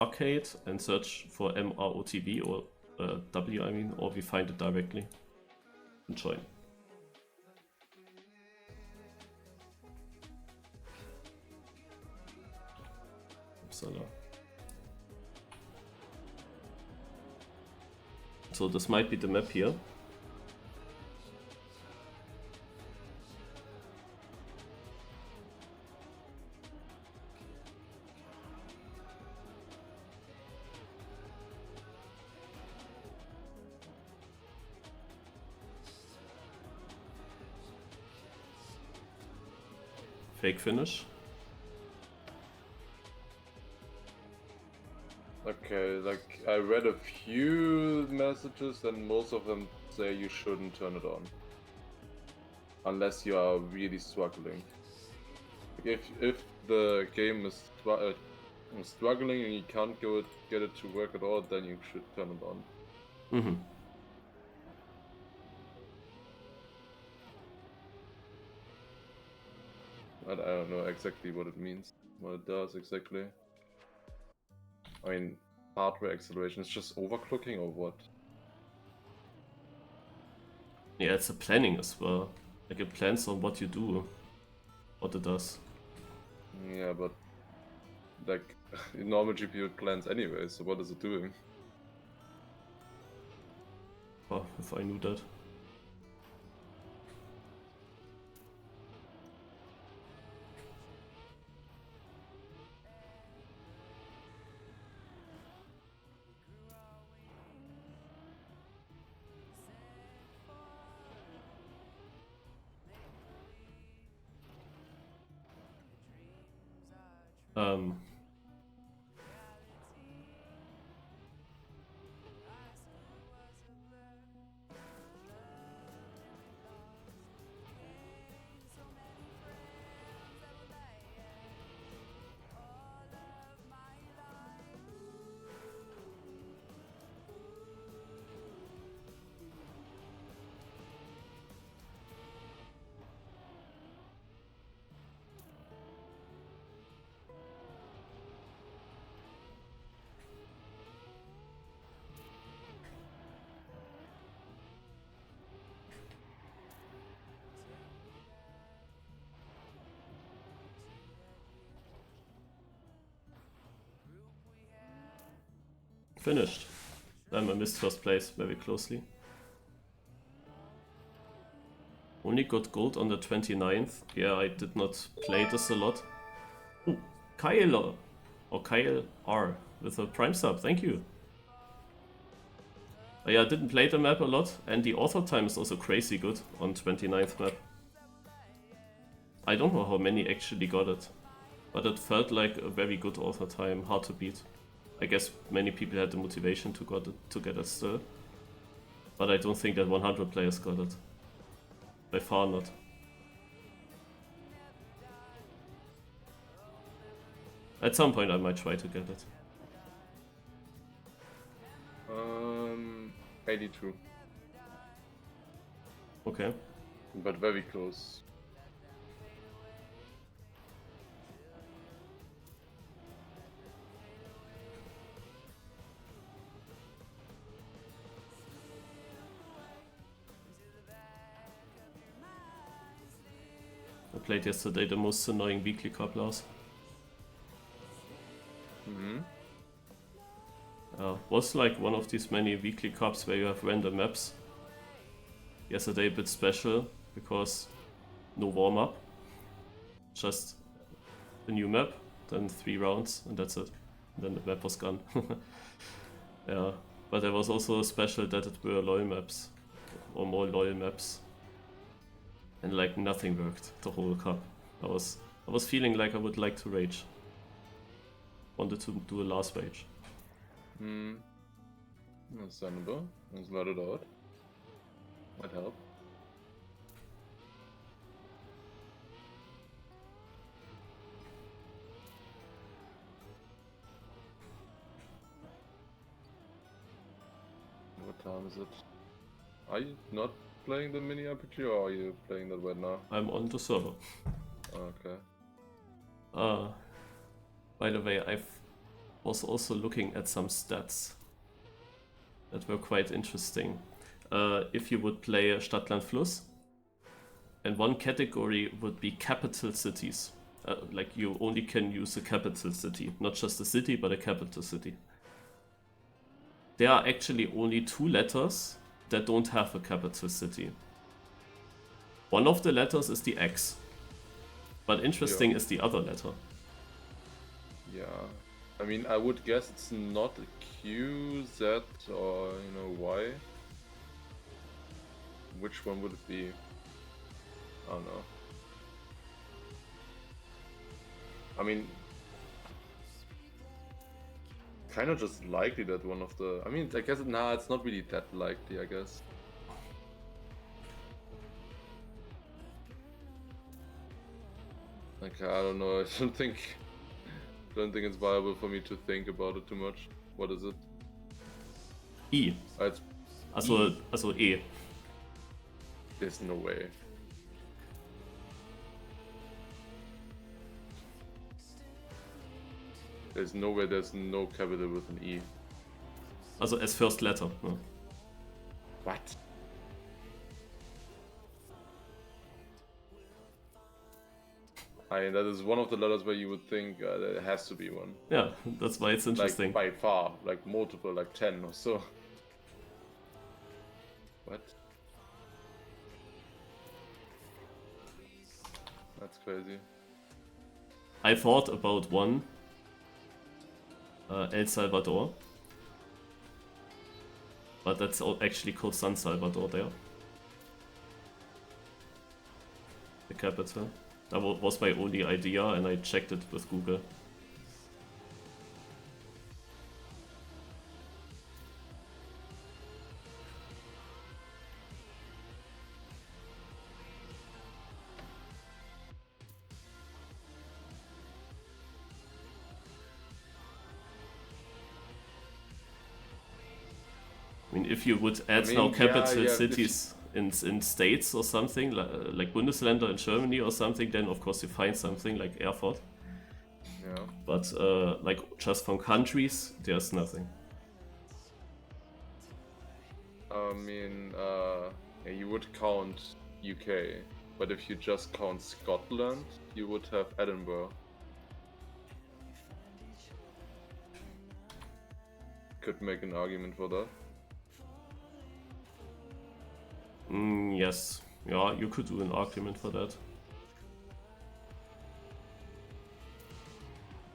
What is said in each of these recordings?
arcade and search for MROTW or W, I mean, or we find it directly and join. Uppsala. So this might be the map here. Fake finish. Okay, like I read a few messages and most of them say you shouldn't turn it on. Unless you are really struggling. If the game is struggling and you can't get it to work at all, then you should turn it on. Mm-hmm. I don't know exactly what it means, what it does exactly. I mean, hardware acceleration is just overclocking or what? Yeah, it's a planning as well. Like it plans on what you do, what it does. Yeah, but like normal GPU plans anyway, so what is it doing? Oh, if I knew that. Um, Finished. I missed first place very closely. Only got gold on the 29th. Yeah, I did not play this a lot. Oh, Kyle or Kyle R with a Prime sub. Thank you. Yeah, I didn't play the map a lot, and the author time is also crazy good on 29th map. I don't know how many actually got it, but it felt like a very good author time, hard to beat. I guess many people had the motivation to get it still, but I don't think that 100 players got it. By far not. At some point I might try to get it. 82. Okay. But very close. I played yesterday the most annoying weekly cup, Lars. Mm-hmm. Was like one of these many weekly cups where you have random maps. Yesterday a bit special because no warm-up. Just a new map, then 3 rounds and that's it. And then the map was gone. Yeah, but there was also special that it were loyal maps. Or more loyal maps. And like nothing worked the whole cup. I was feeling like I would like to rage. Wanted to do a last rage. Understandable. Let's let it out. Might help. What time is it? Are you not playing the MiniRPG or are you playing that right now? I'm on the server. Okay. By the way, I've was also looking at some stats that were quite interesting. If you would play Stadtland Fluss, and one category would be capital cities. Like you only can use a capital city, not just a city, but a capital city. There are actually only 2 letters that don't have a capital city. One of the letters is the X, but interesting is the other letter. Yeah, I mean, I would guess it's not a Q, Z, or Y. Which one would it be? I don't know. I mean, kind of just likely that one of the... I mean, I guess, nah, it's not really that likely, I guess. Like, I don't know, I don't think it's viable for me to think about it too much. What is it? I. It's Also E. There's no way. There's no way there's no capital with an E. Also as first letter. No. What? I mean, that is one of the letters where you would think there has to be one. Yeah, that's why it's interesting. Like, by far. Like, multiple, like 10 or so. What? That's crazy. I thought about one. El Salvador. But that's actually called San Salvador there. The capital. That was my only idea and I checked it with Google. I mean, if you would add now capital cities in states or something, like Bundesländer in Germany or something, then of course you find something like Erfurt. Yeah. But like just from countries, there's nothing. I mean, yeah, you would count UK, but if you just count Scotland, you would have Edinburgh. Could make an argument for that. Yes, yeah, you could do an argument for that.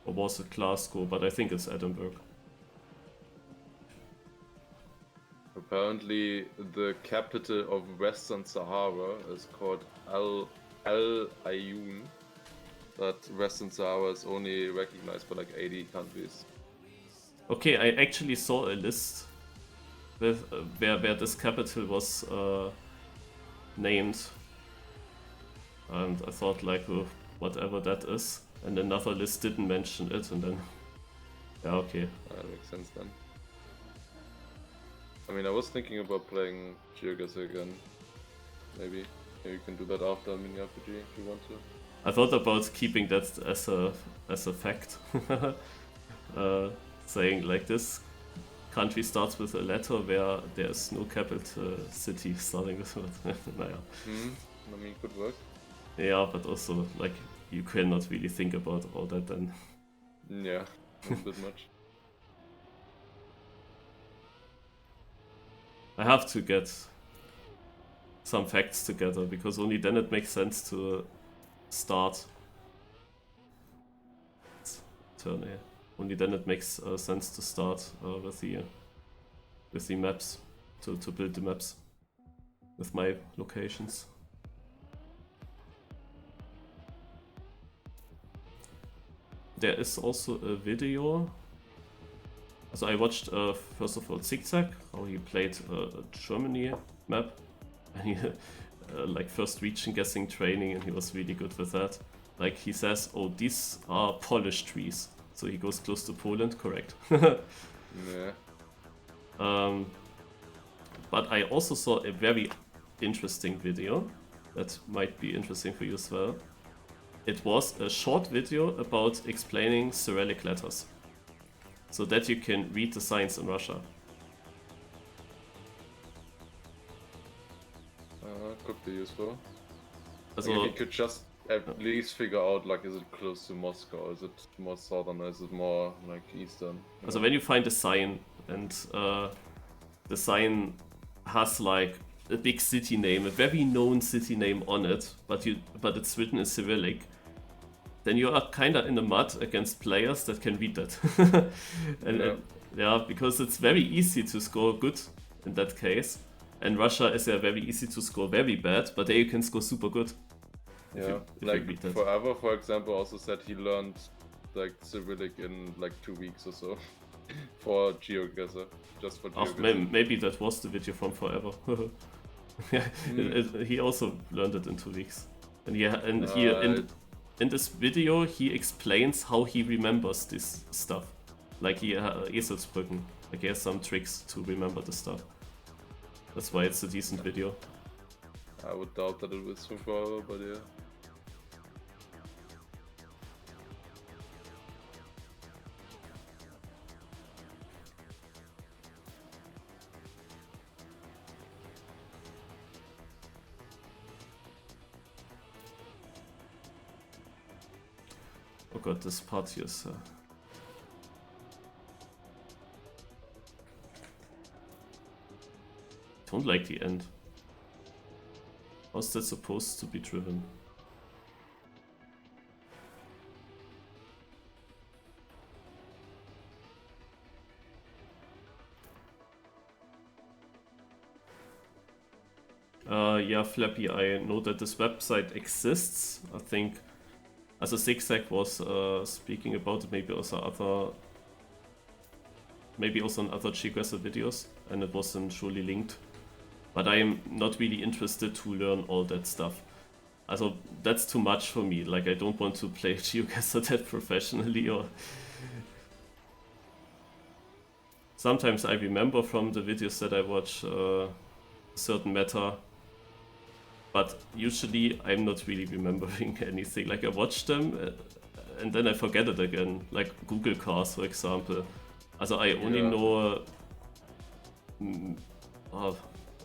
Or was it Glasgow? But I think it's Edinburgh. Apparently, the capital of Western Sahara is called Al Ayoun. But Western Sahara is only recognized by like 80 countries. Okay, I actually saw a list with, where this capital was named, and I thought like, oh, whatever that is, and another list didn't mention it, and then yeah, okay. That makes sense then. I mean, I was thinking about playing Geoguessr again. Maybe you can do that after MiniRPG if you want to. I thought about keeping that as a fact, saying like this country starts with a letter where there's no capital city starting with it. Naja. I mean, could work. Yeah, but also like you cannot really think about all that then. Yeah, a bit much. I have to get some facts together because only then it makes sense to start. Turn here. Only then it makes sense to start with the maps, to build the maps with my locations. There is also a video. So I watched first of all Zigzag, how he played a Germany map, and he like first region guessing training, and he was really good with that. Like he says, oh, these are Polish trees. So he goes close to Poland, correct. Yeah. But I also saw a very interesting video that might be interesting for you as well. It was a short video about explaining Cyrillic letters. so that you can read the signs in Russia. Could be useful. Also, Like if you could just at least figure out, like, is it close to Moscow? Is it more southern? Or is it more like eastern? also when you find a sign and the sign has like a big city name, a very known city name on it, but it's written in Cyrillic, then you are kind of in the mud against players that can read that. Because it's very easy to score good in that case, and Russia is very easy to score very bad, but there you can score super good. Yeah, like Forever, for example, also said he learned like Cyrillic in like 2 weeks or so for GeoGuessr, just for GeoGuessr. Maybe that was the video from Forever. Yeah, he also learned it in 2 weeks, and in this video he explains how he remembers this stuff, like Eselsbrücken, like he has some tricks to remember the stuff. That's why it's a decent video. I would doubt that it was from Forever, but yeah. Oh god, this part here is... don't like the end. How's that supposed to be driven? Yeah, Flappy, I know that this website exists. I think as a Zigzag was speaking about it, maybe also in other GeoGuessr videos, and it wasn't surely linked. But I am not really interested to learn all that stuff. Also, that's too much for me. Like, I don't want to play GeoGuessr that professionally. Or sometimes I remember from the videos that I watch certain meta, but usually I'm not really remembering anything. Like, I watch them and then I forget it again. Like Google cars, for example. Also, I only know.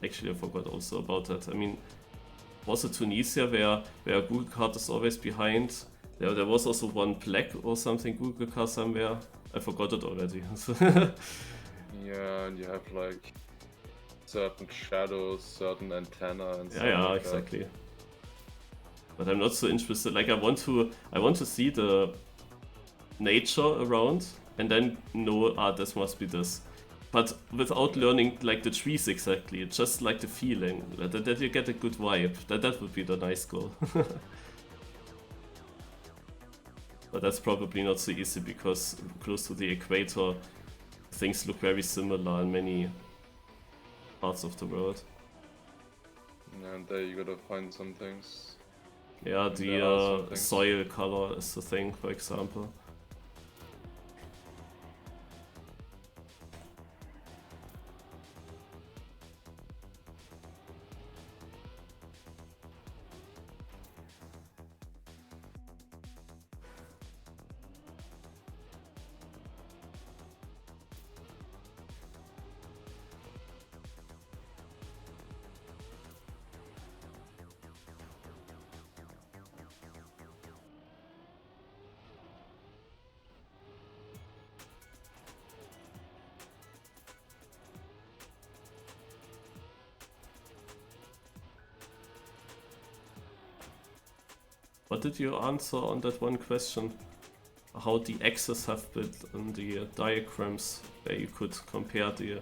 Actually, I forgot also about that. I mean, was it Tunisia where Google card is always behind? There was also one black or something Google car somewhere. I forgot it already. Yeah, and you have like certain shadows, certain antenna, and stuff. Yeah, like exactly. That. But I'm not so interested. Like, I want to see the nature around and then know, this must be this. But without learning like the trees exactly, just like the feeling that you get a good vibe. That would be the nice goal. But that's probably not so easy because close to the equator, things look very similar in many parts of the world. And there you gotta find some things. Yeah, the soil color is the thing, for example. What did you answer on that one question? How the axes have been in the diagrams where you could compare the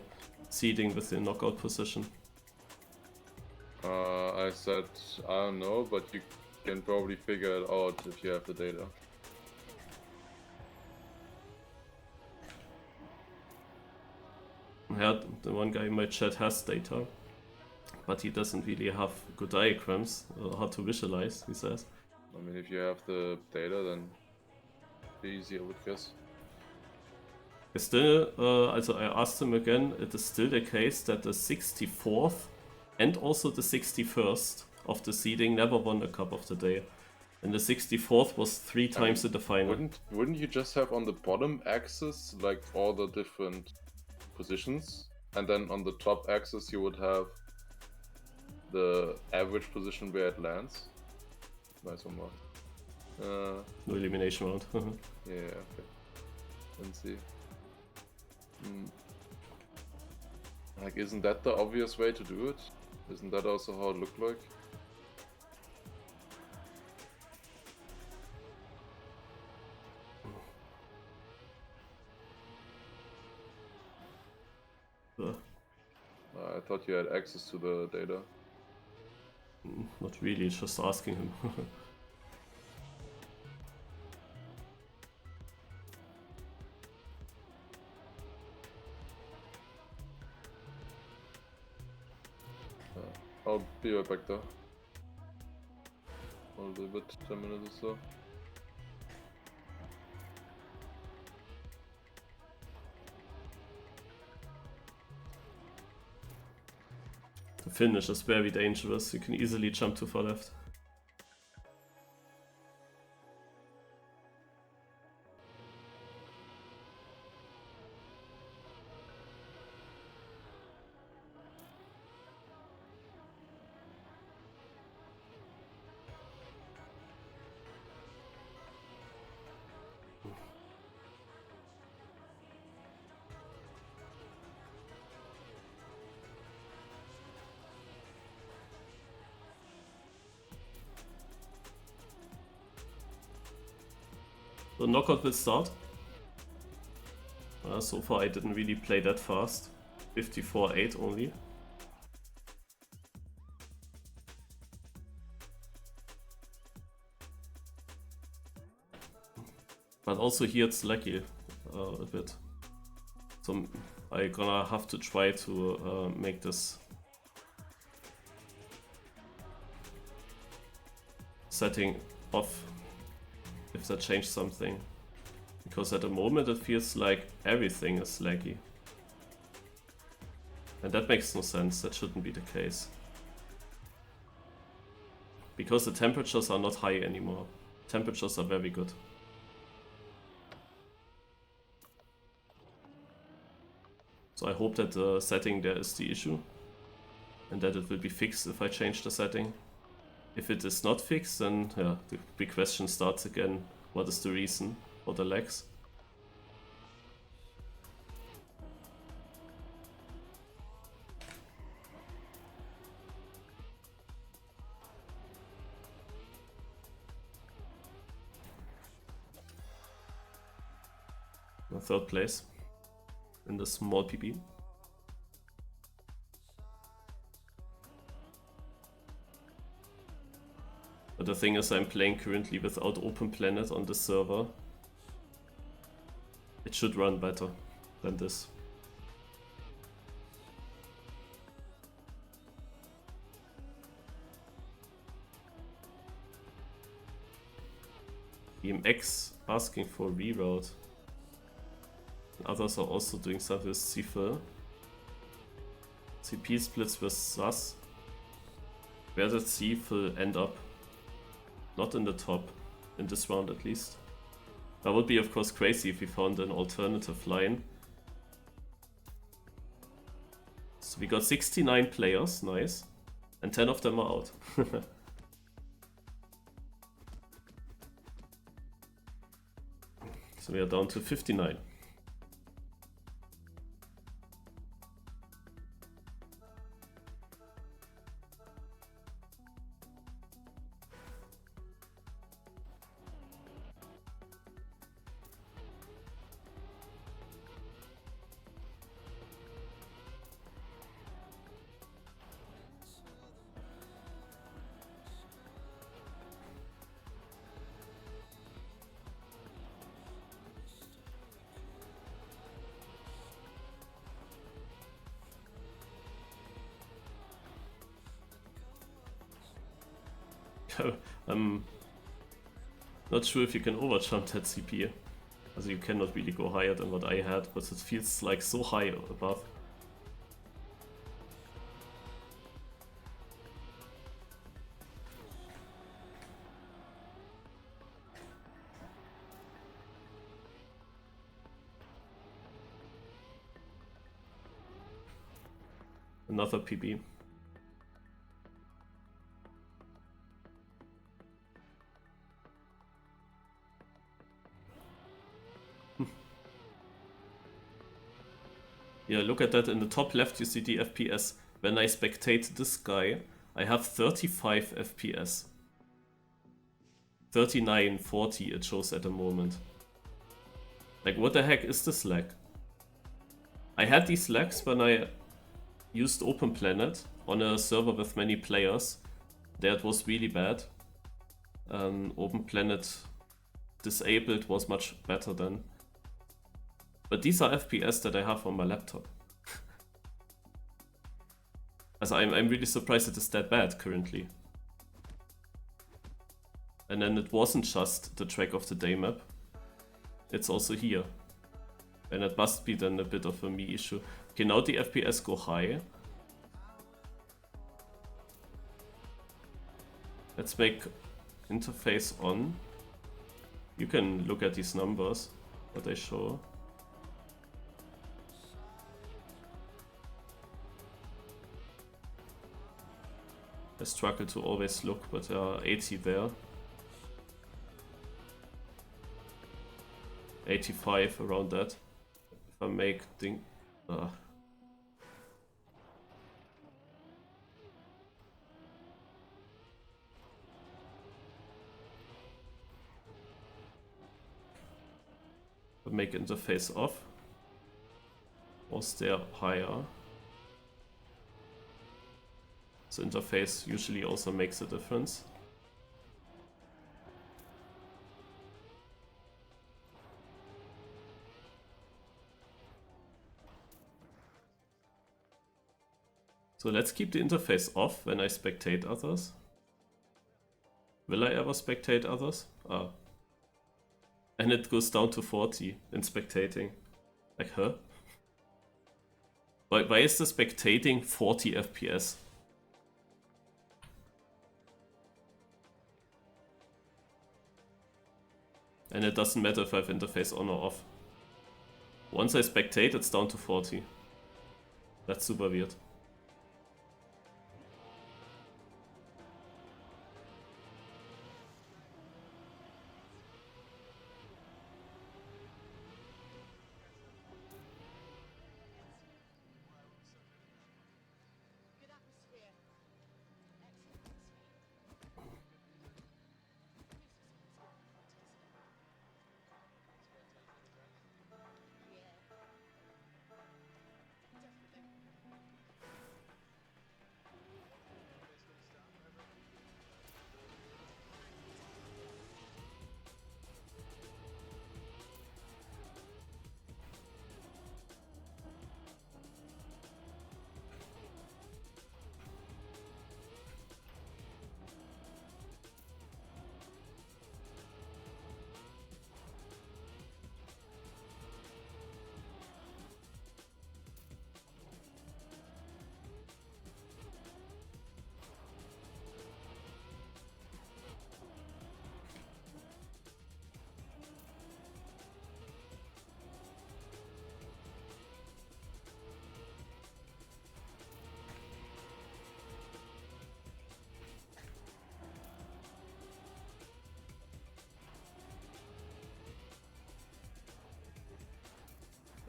seeding with the knockout position? I said, I don't know, but you can probably figure it out if you have the data. Yeah, the one guy in my chat has data, but he doesn't really have good diagrams, hard to visualize, he says. I mean, if you have the data, then it's easy, I would guess. Still, also I asked him again, it is still the case that the 64th and also the 61st of the seeding never won a Cup of the Day. And the 64th was 3 times in the final. Wouldn't you just have on the bottom axis like all the different positions, and then on the top axis you would have the average position where it lands? Nice one, Mark. No elimination round. Yeah, okay. Let's see. Like, isn't that the obvious way to do it? Isn't that also how it looked like? I thought you had access to the data. Not really, just asking him. I'll be right back though. A little bit, 10 minutes or so. The finish is very dangerous, you can easily jump too far left. The knockout will start. So far I didn't really play that fast. 54-8 only. But also here it's laggy a bit. So I'm gonna have to try to make this setting off if that changed something. Because at the moment it feels like everything is laggy. And that makes no sense, that shouldn't be the case. Because the temperatures are not high anymore. Temperatures are very good. So I hope that the setting there is the issue. And that it will be fixed if I change the setting. If it is not fixed, then yeah, the big question starts again. What is the reason for the lags? Third place in the small PP. But the thing is, I'm playing currently without Open Planet on the server. It should run better than this. EMX asking for reroute. Others are also doing something with CFL. CP splits with SAS. Where did CFL end up? Not in the top, in this round at least. That would be of course crazy if we found an alternative line. So we got 69 players, nice. And 10 of them are out. So we are down to 59. I'm not sure if you can overjump that CP. Also you cannot really go higher than what I had, but it feels like so high above. another PB. Yeah, look at that. In the top left you see the FPS. When I spectate this guy, I have 35 FPS. 39, 40 it shows at the moment. Like, what the heck is this lag? I had these lags when I used OpenPlanet on a server with many players. There it was really bad. OpenPlanet disabled was much better then. But these are FPS that I have on my laptop. Also, I'm really surprised it is that bad currently. And then it wasn't just the track of the day map. It's also here. And it must be then a bit of a me issue. Okay, now the FPS go high. Let's make interface on. You can look at these numbers that I show. I struggle to always look, but there are 80 there. 85 around that. If I make thing. Make interface off. Was there higher? So interface usually also makes a difference. So let's keep the interface off when I spectate others. Will I ever spectate others? Ah. And it goes down to 40 in spectating. Like, huh? Why is the spectating 40 FPS? And it doesn't matter if I have interface on or off. Once I spectate, it's down to 40. That's super weird.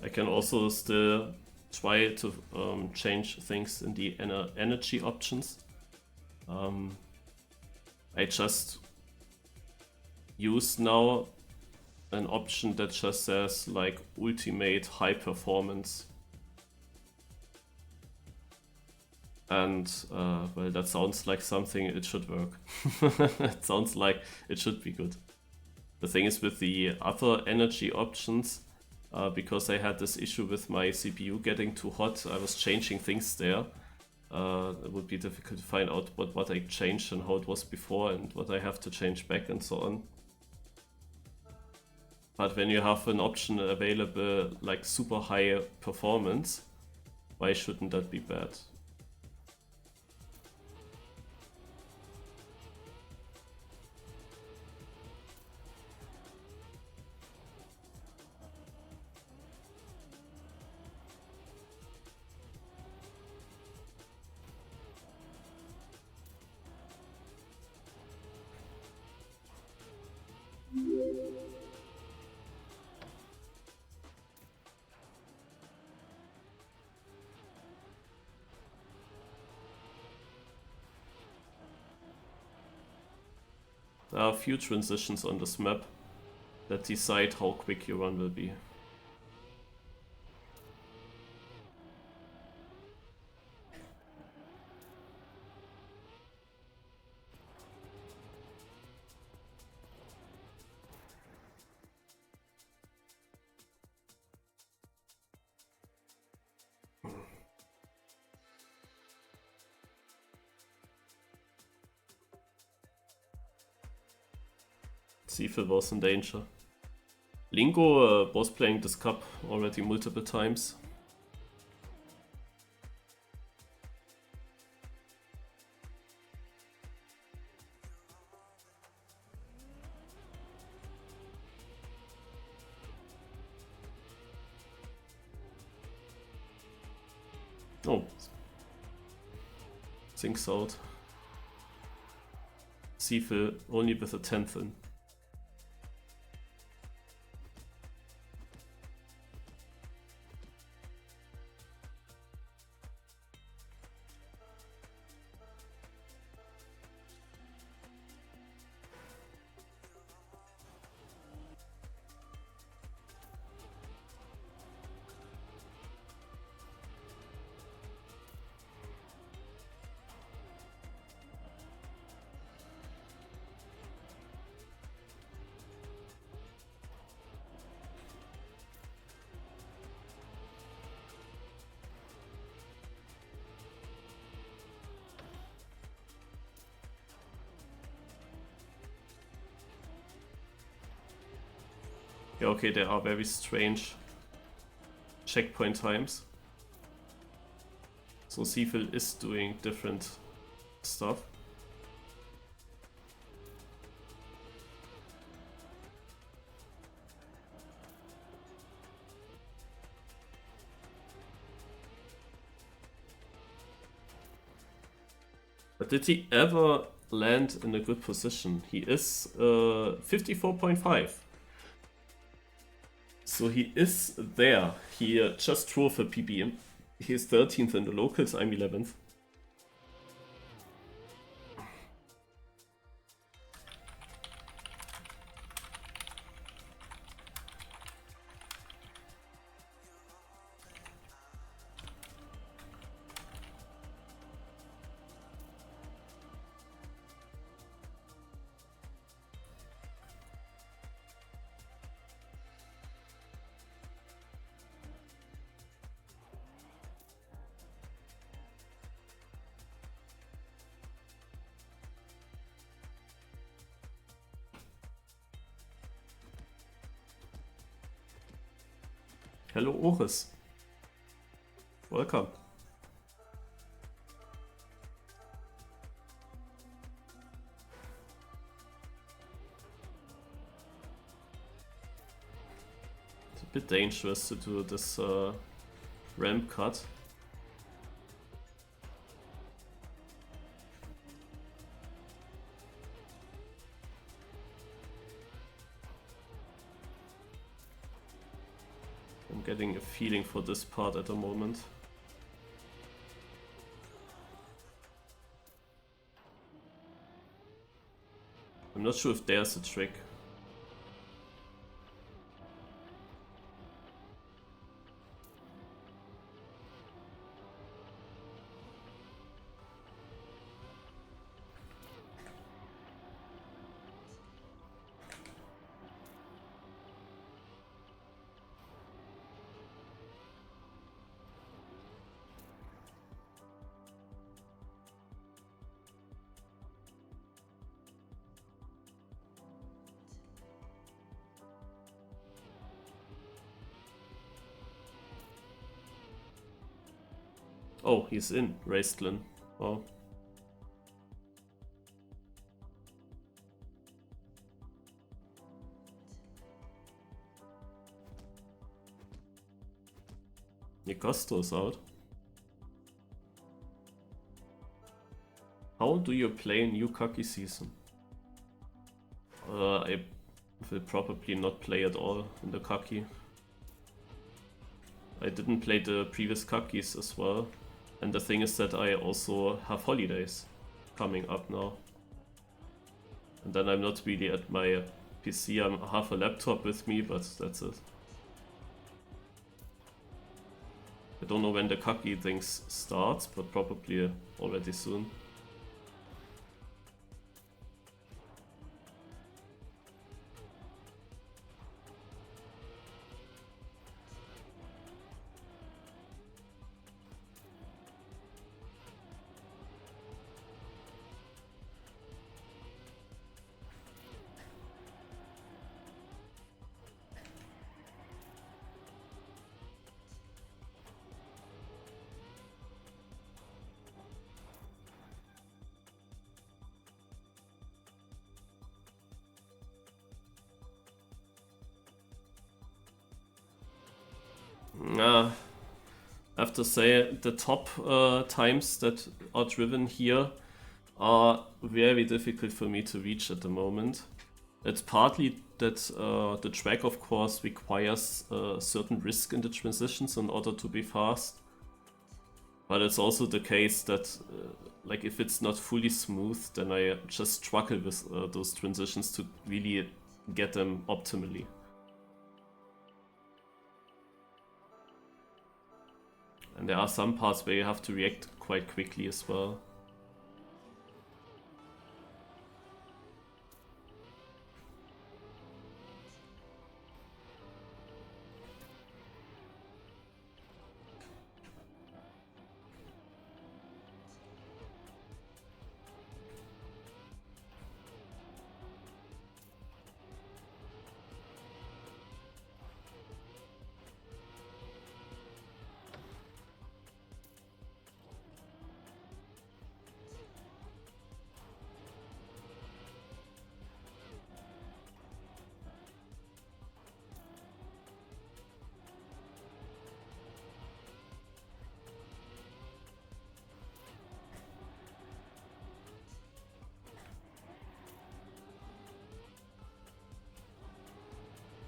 I can also still try to change things in the energy options. I just use now an option that just says like ultimate high performance. And well, that sounds like something it should work. It sounds like it should be good. The thing is with the other energy options, because I had this issue with my CPU getting too hot, I was changing things there. It would be difficult to find out what I changed and how it was before and what I have to change back and so on. But when you have an option available like super high performance, why shouldn't that be bad? There are a few transitions on this map that decide how quick your run will be. Seafil was in danger. Lingo was playing this cup already multiple times. Oh. Sinks out. Seafil only with a 10th in. Yeah, okay, there are very strange checkpoint times. So Seafil is doing different stuff. But did he ever land in a good position? He is 54.5. So he is there. He just drove a PB. He is 13th in the locals, I'm 11th. Hello, Oris. Welcome. It's a bit dangerous to do this ramp cut. Getting a feeling for this part at the moment. I'm not sure if there's a trick. Oh, he's in Raistlin. Oh. Nicosto is out. How do you play new Kaki season? I will probably not play at all in the Kaki. I didn't play the previous Kakis as well. And the thing is that I also have holidays coming up now. And then I'm not really at my PC, I'm half a laptop with me, but that's it. I don't know when the cocky things starts, but probably already soon. I have to say the top times that are driven here are very difficult for me to reach at the moment. It's partly that the track, of course, requires a certain risk in the transitions in order to be fast. But it's also the case that, like, if it's not fully smooth, then I just struggle with those transitions to really get them optimally. And there are some parts where you have to react quite quickly as well.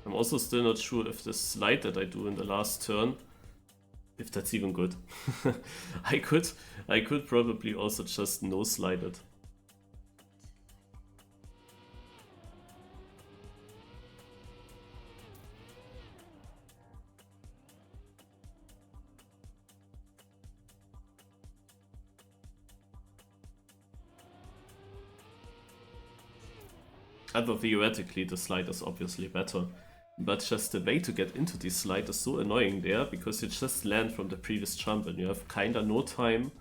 I'm also still not sure if the slide that I do in the last turn, if that's even good. I could probably also just no slide it. Although theoretically the slide is obviously better. But just the way to get into this slide is so annoying there, because you just land from the previous jump and you have kinda no time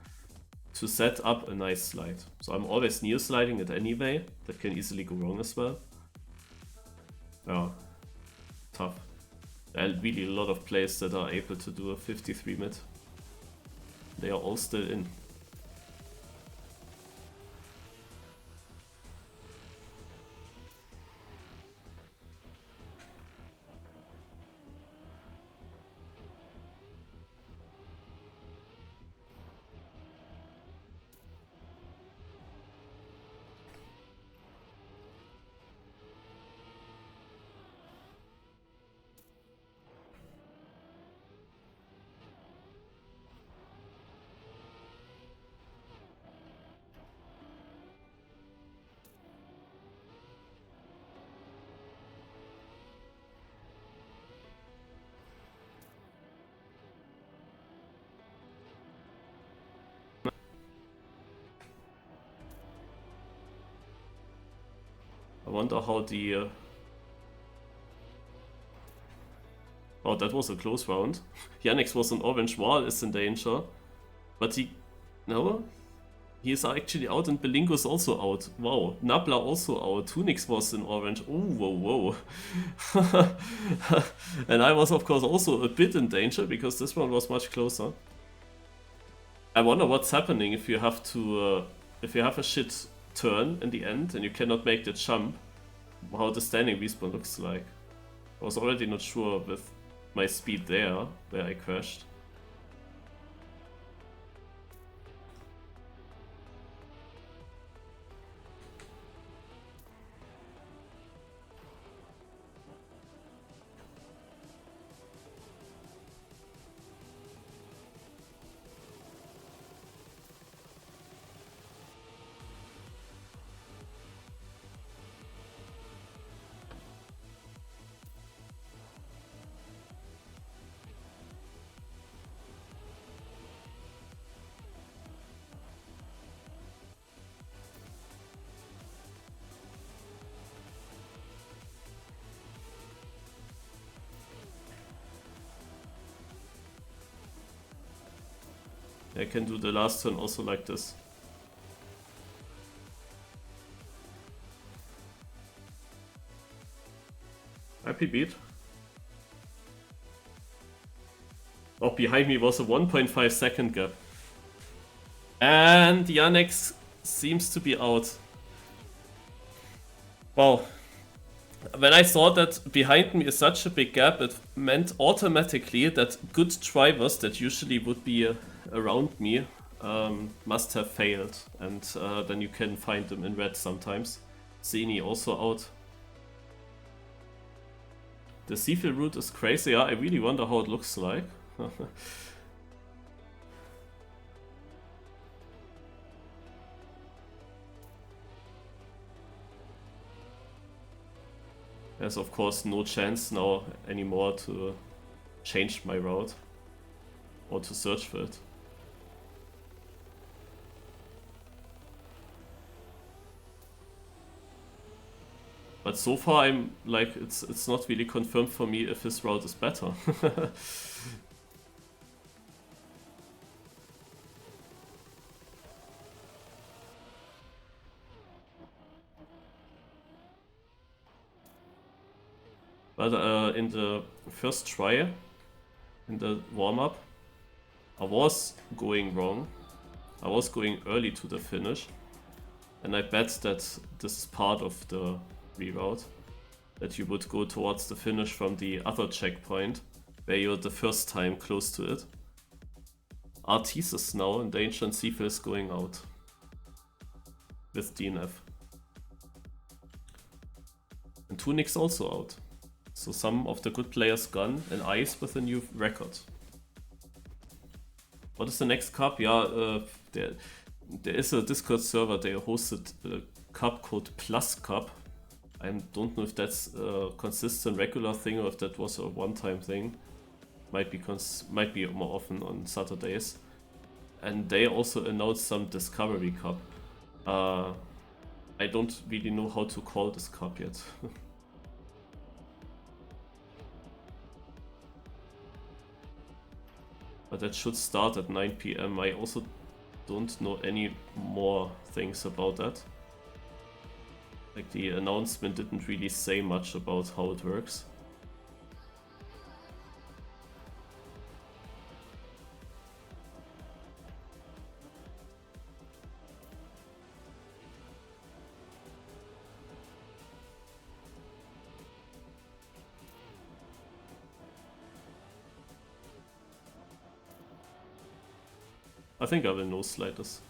to set up a nice slide. So I'm always near sliding it anyway, that can easily go wrong as well. Yeah, tough. There are really a lot of players that are able to do a 53 mid. They are all still in. I wonder how the... Oh, that was a close round. Yannick was an orange wall, is in danger. But he... No? He is actually out and Belingo is also out. Wow. Nabla also out. Tunix was in orange. Oh, whoa, whoa. And I was of course also a bit in danger because this one was much closer. I wonder what's happening if you have to... if you have a shit turn in the end and you cannot make the jump. How the standing respawn looks like. I was already not sure with my speed there, where I crashed. I can do the last turn also like this. Happy beat. Oh, behind me was a 1.5 second gap. And Yannick seems to be out. Wow. When I saw that behind me is such a big gap, it meant automatically that good drivers that usually would be around me must have failed. And then you can find them in red sometimes. Zeni also out. The Seafield route is crazy. Yeah, I really wonder how it looks like. There's of course no chance now anymore to change my route or to search for it. But so far I'm like, it's not really confirmed for me if his route is better. But in the first try, in the warm-up, I was going wrong. I was going early to the finish. And I bet that this is part of the reroute. That you would go towards the finish from the other checkpoint, where you're the first time close to it. Artis now in danger and Seafield is going out. With DNF. And Tunic's also out. So some of the good players gone, and Ice with a new record. What is the next cup? Yeah, there is a Discord server, they hosted a cup called Plus Cup. I don't know if that's a consistent regular thing or if that was a one-time thing. Might be more often on Saturdays. And they also announced some Discovery Cup. I don't really know how to call this cup yet. But that should start at 9 PM. I also don't know any more things about that. Like the announcement didn't really say much about how it works. I think I will no slide this.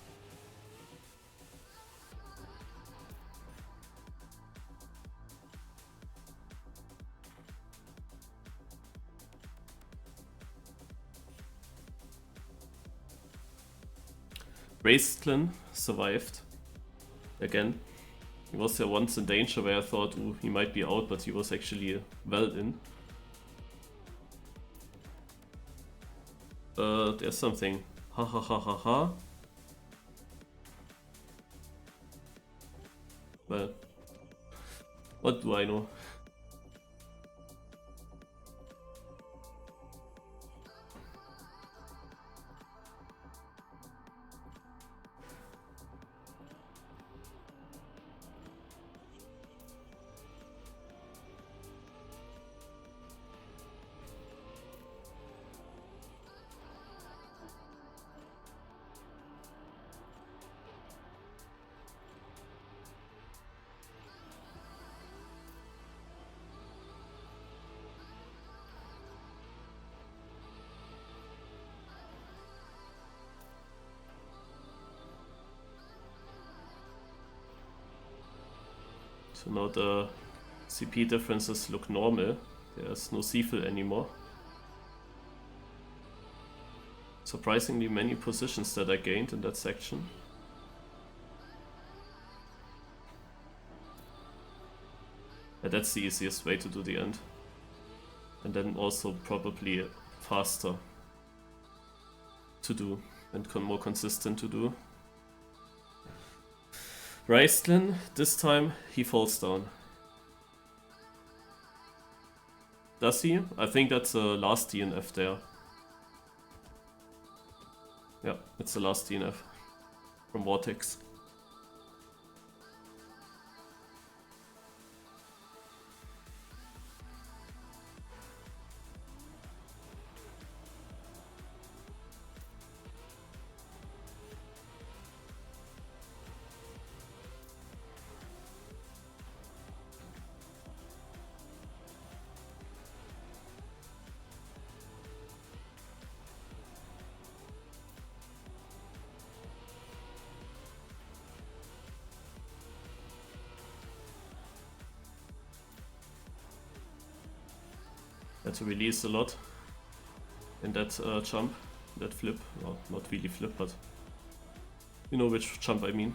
Raistlin survived. Again. He was there once in danger where I thought, ooh, he might be out, but he was actually well in. There's something. Ha ha ha ha ha. Well, what do I know? So now the CP differences look normal. There's no Seafield anymore. Surprisingly many positions that I gained in that section. Yeah, that's the easiest way to do the end. And then also probably faster to do and more consistent to do. Raistlin, this time he falls down. Does he? I think that's the last DNF there. Yeah, it's the last DNF from Vortex. Had to release a lot in that jump, that flip. Well, not really flip, but you know which jump I mean.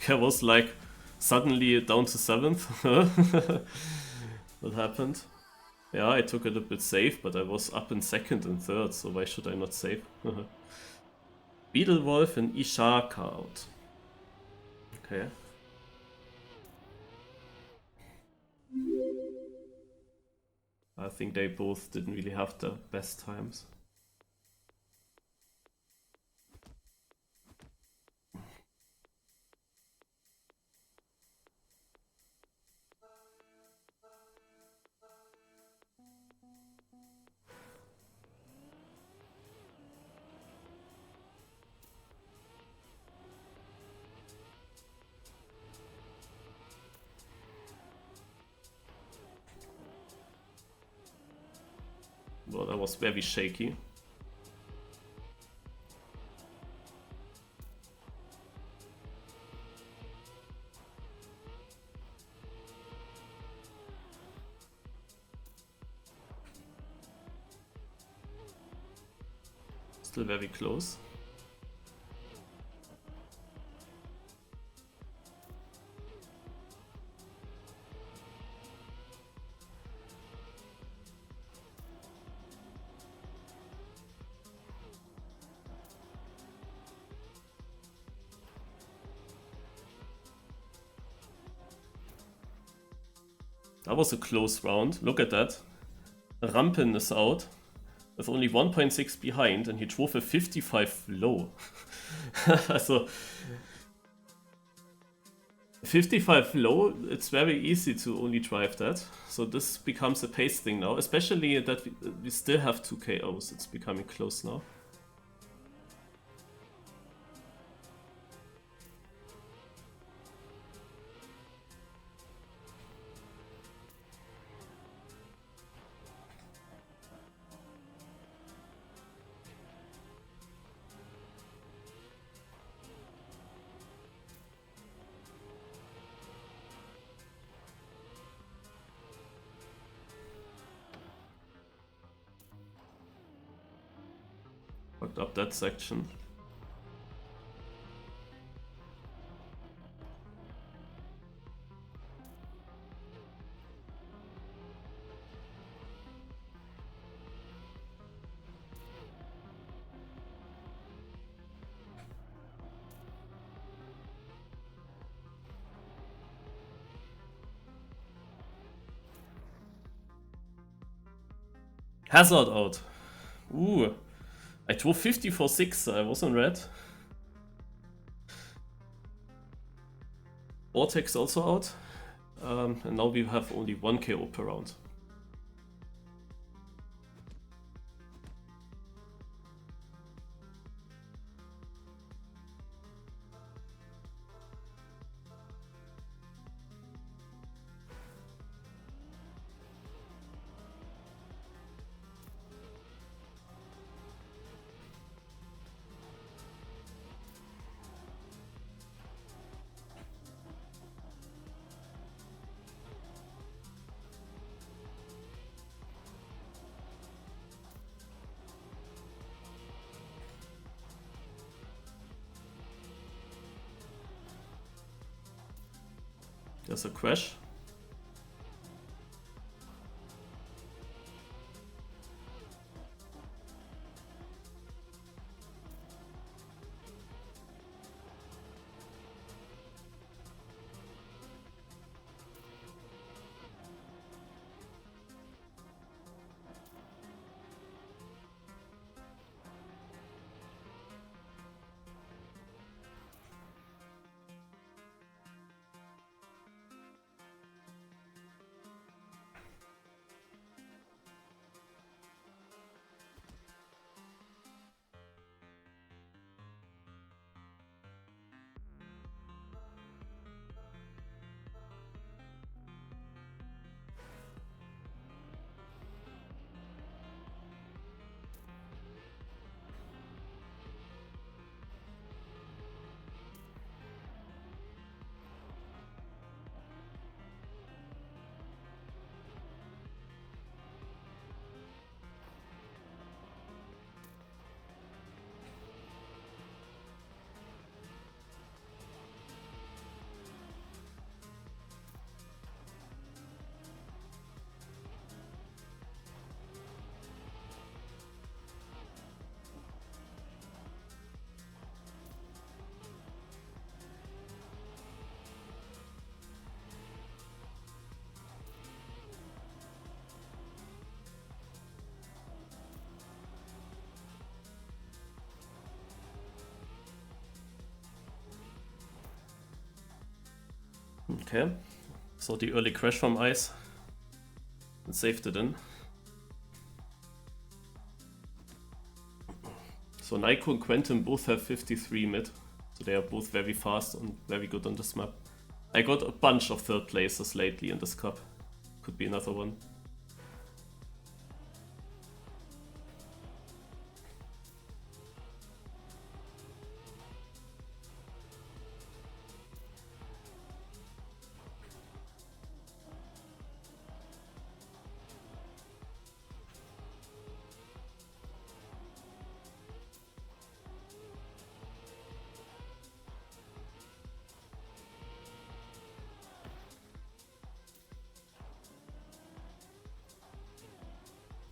I was like suddenly down to 7th. What happened? Yeah, I took it a bit safe, but I was up in 2nd and 3rd, so why should I not save? Beetlewolf and Ishaka out. Okay. I think they both didn't really have the best times. Well, that was very shaky. Still very close. That was a close round. Look at that. Rampen is out with only 1.6 behind, and he drove a 55 low. So 55 low, it's very easy to only drive that. So this becomes a pace thing now, especially that we still have 2 KOs. It's becoming close now. Fucked up that section. Hazard out. Ooh. I drove 50 for 6, I was on red. Vortex also out. And now we have only 1 KO per round. There's a crash. Okay, so the early crash from ice and saved it in. So Naiko and Quentin both have 53 mid, so they are both very fast and very good on this map. I got a bunch of third places lately in this cup, could be another one.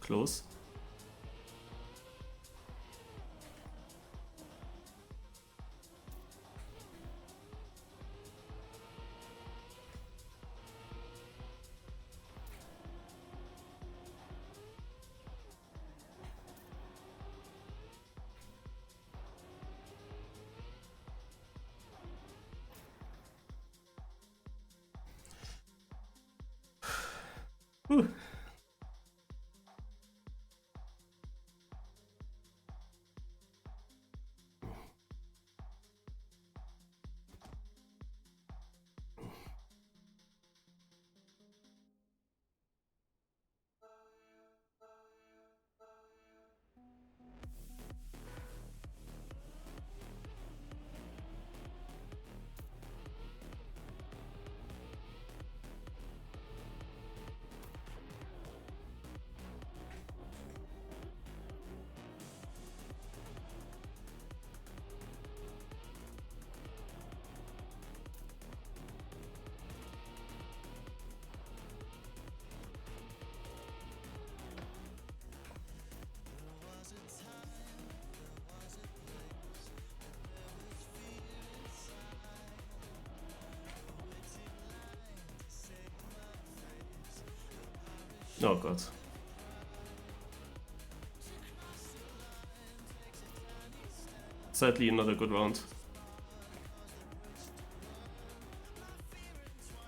Close. Whew. Oh god. Sadly not a good round.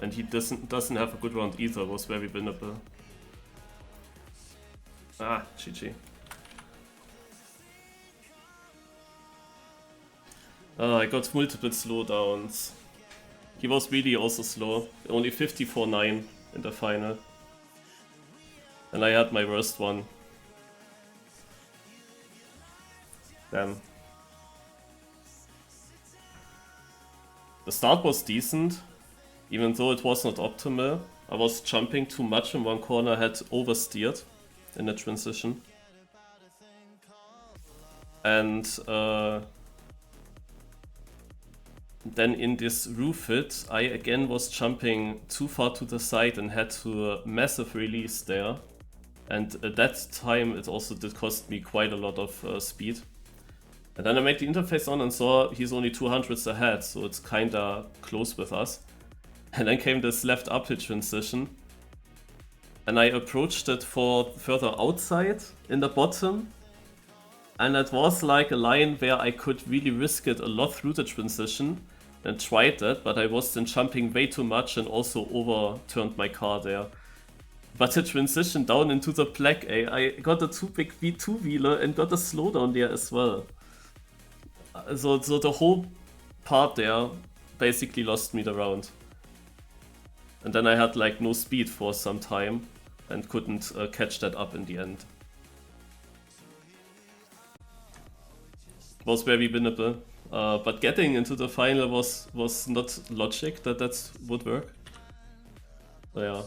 And he doesn't have a good round either, was very winnable. Ah, GG. I got multiple slowdowns. He was really also slow, only 54-9 in the final. And I had my worst one. Damn. The start was decent, even though it was not optimal. I was jumping too much in one corner, had oversteered in the transition. And then in this roof hit, I again was jumping too far to the side and had to massive release there. And at that time it also did cost me quite a lot of speed. And then I made the interface on and saw he's only 200s ahead, so it's kinda close with us. And then came this left uphill transition. And I approached it for further outside in the bottom. And it was like a line where I could really risk it a lot through the transition. And tried that, but I was then jumping way too much and also overturned my car there. But the transition down into the black A, I got a too big V2 wheeler and got a slowdown there as well. So the whole part there basically lost me the round. And then I had like no speed for some time and couldn't catch that up in the end. It was very winnable. But getting into the final was not logic that would work. So yeah.